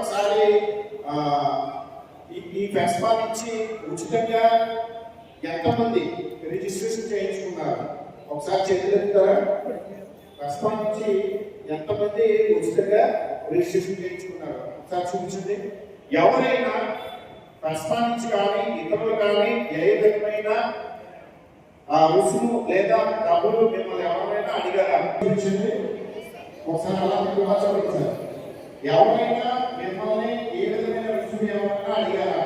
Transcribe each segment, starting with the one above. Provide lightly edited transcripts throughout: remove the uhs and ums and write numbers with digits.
ఒకసారి ఈ ఫెస్పా నుంచి ఉచితంగా ఎంతమంది రిజిస్ట్రేషన్ చేయించుకున్నారు ఒకసారి చేతులెత్తారా? ఫెస్పా నుంచి ఎంతమంది ఉచితంగా రిజిస్ట్రేషన్ చేయించుకున్నారు ఒకసారి చూపించండి. ఎవరైనా ఫెస్పా నుంచి కానీ ఇతరులు కానీ ఏ విధమైన రుసుము లేదా డబ్బులు మిమ్మల్ని ఎవరైనా అడిగారా? చూపించండి ఒకసారి. అలా చూపించారు. ఎవరైనా మిమ్మల్ని ఏ విధమైన రుసుము ఎవరైనా అడిగారా?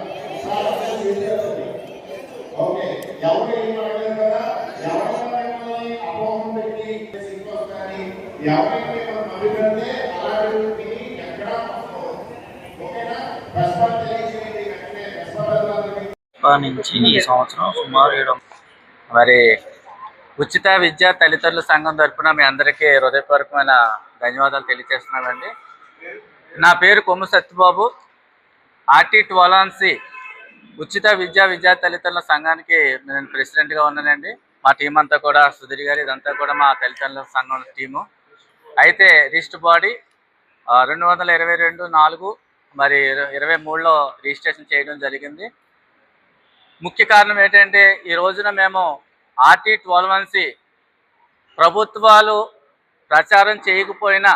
ఓకే, ఎవరు ఏం అడగలేదు కదా. ఎవరైనా మిమ్మల్ని అపోహం పెట్టి కానీ ఎవరైనా మిమ్మల్ని నమ్మి పెడితే అలాంటి ఎక్కడ ఓకేనా? తెలియజేయండి వెంటనే నుంచి ఈ సంవత్సరం సుమారు మరి ఉచిత విద్యా తల్లిదండ్రుల సంఘం తరఫున మీ అందరికీ హృదయపూర్వకమైన ధన్యవాదాలు తెలియజేస్తున్నామండి. నా పేరు కొమ్ము సత్యబాబు. RT12 ఉచిత విద్యా తల్లిదండ్రుల సంఘానికి నేను ప్రెసిడెంట్గా ఉన్నానండి. మా టీం అంతా కూడా సుధీర్ గారు, ఇదంతా కూడా మా తల్లిదండ్రుల సంఘం టీము. అయితే రిజిస్టర్ బాడీ 222/4 మరి 23లో రిజిస్ట్రేషన్ చేయడం జరిగింది. ముఖ్య కారణం ఏంటంటే ఈ రోజున మేము RT12 ప్రభుత్వాలు ప్రచారం చేయకపోయినా,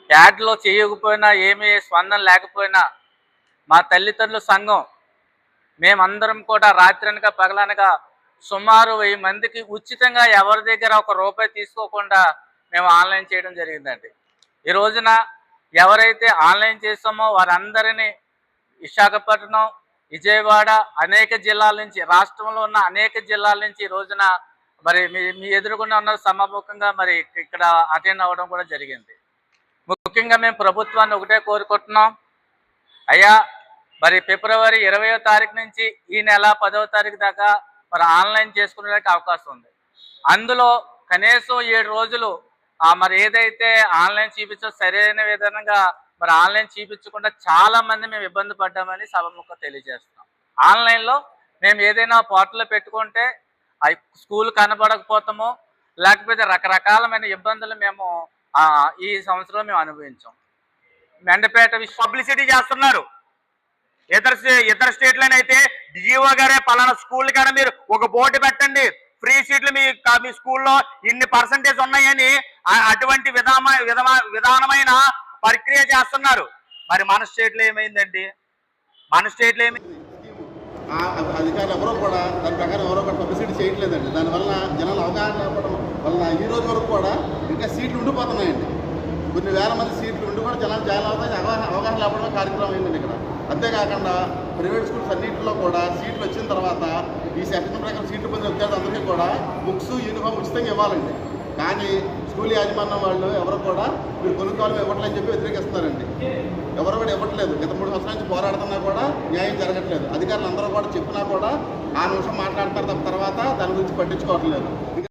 యాడ్లో చేయకపోయినా, ఏమీ స్పందన లేకపోయినా మా తల్లిదండ్రుల సంఘం మేమందరం కూడా రాత్రనగా పగలనగా సుమారు 1000 మందికి ఉచితంగా ఎవరి దగ్గర ₹1 తీసుకోకుండా మేము ఆన్లైన్ చేయడం జరిగిందండి. ఈ రోజున ఎవరైతే ఆన్లైన్ చేస్తామో వారందరినీ విశాఖపట్నం, విజయవాడ అనేక జిల్లాల నుంచి, రాష్ట్రంలో ఉన్న అనేక జిల్లాల నుంచి ఈ రోజున మరి మీ ఎదురుగుండా ఉన్న సమాముఖంగా మరి ఇక్కడ అటెండ్ అవ్వడం కూడా జరిగింది. ముఖ్యంగా మేము ప్రభుత్వాన్ని ఒకటే కోరుకుంటున్నాం, అయ్యా మరి ఫిబ్రవరి 20వ తారీఖు నుంచి ఈ నెల 10వ తారీఖు దాకా మరి ఆన్లైన్ చేసుకునేందుకు అవకాశం ఉంది. అందులో కనీసం 7 రోజులు మరి ఏదైతే ఆన్లైన్ చూపించో సరైన విధంగా మరి ఆన్లైన్ చూపించకుండా చాలా మంది మేము ఇబ్బంది పడ్డామని సభముఖంగా తెలియజేస్తున్నాం. ఆన్లైన్లో మేము ఏదైనా పోర్టల్లో పెట్టుకుంటే స్కూల్ కనబడకపోతామో, లేకపోతే రకరకాలమైన ఇబ్బందులు మేము ఈ సంవత్సరంలో మేము అనుభవించాం. మెండపేట పబ్లిసిటీ చేస్తున్నారు. ఇతర స్టేట్లోనైతే డిజిఓ గారే పలానా స్కూల్ కాడ మీరు ఒక బోర్డు పెట్టండి, ఫ్రీ సీట్లు మీ స్కూల్లో ఇన్ని % ఉన్నాయని అటువంటి విధానమైన ప్రక్రియ చేస్తున్నారు. మరి మన స్టేట్లో ఏమైందండి? మన స్టేట్లో అధికారులు ఎవరో కూడా దాని ప్రకారం ఎవరో కూడా పబ్లిసిటీ చేయట్లేదండి. దానివల్ల జనాలు అవగాహన లేకపోవడం వలన ఈ రోజు వరకు కూడా ఇంకా సీట్లు ఉండిపోతున్నాయండి. కొన్ని వేల మంది సీట్లు ఉండి కూడా జనాలు చాలా అవగాహన లేకపోవడం కార్యక్రమం అయిందండి ఇక్కడ. అంతేకాకుండా ప్రైవేట్ స్కూల్స్ అన్నింటిలో కూడా సీట్లు వచ్చిన తర్వాత ఈ సెక్షన్ ప్రకారం సీట్లు పొందిన విద్యార్థులందరికీ కూడా బుక్స్, యూనిఫామ్ ఉచితంగా ఇవ్వాలండి. కానీ స్కూల్ యాజమాన్యం వాళ్ళు ఎవరు కూడా మీరు కొనుక్కోవాలి ఇవ్వట్లేదని చెప్పి వ్యతిరేకిస్తున్నారండి. ఎవరు కూడా ఇవ్వట్లేదు. గత 3 సంవత్సరాల నుంచి పోరాడుతున్నా కూడా న్యాయం జరగట్లేదు. అధికారులు అందరూ కూడా చెప్పినా కూడా ఆ నిమిషం మాట్లాడతారు, తర్వాత దాని గురించి పట్టించుకోవట్లేదు.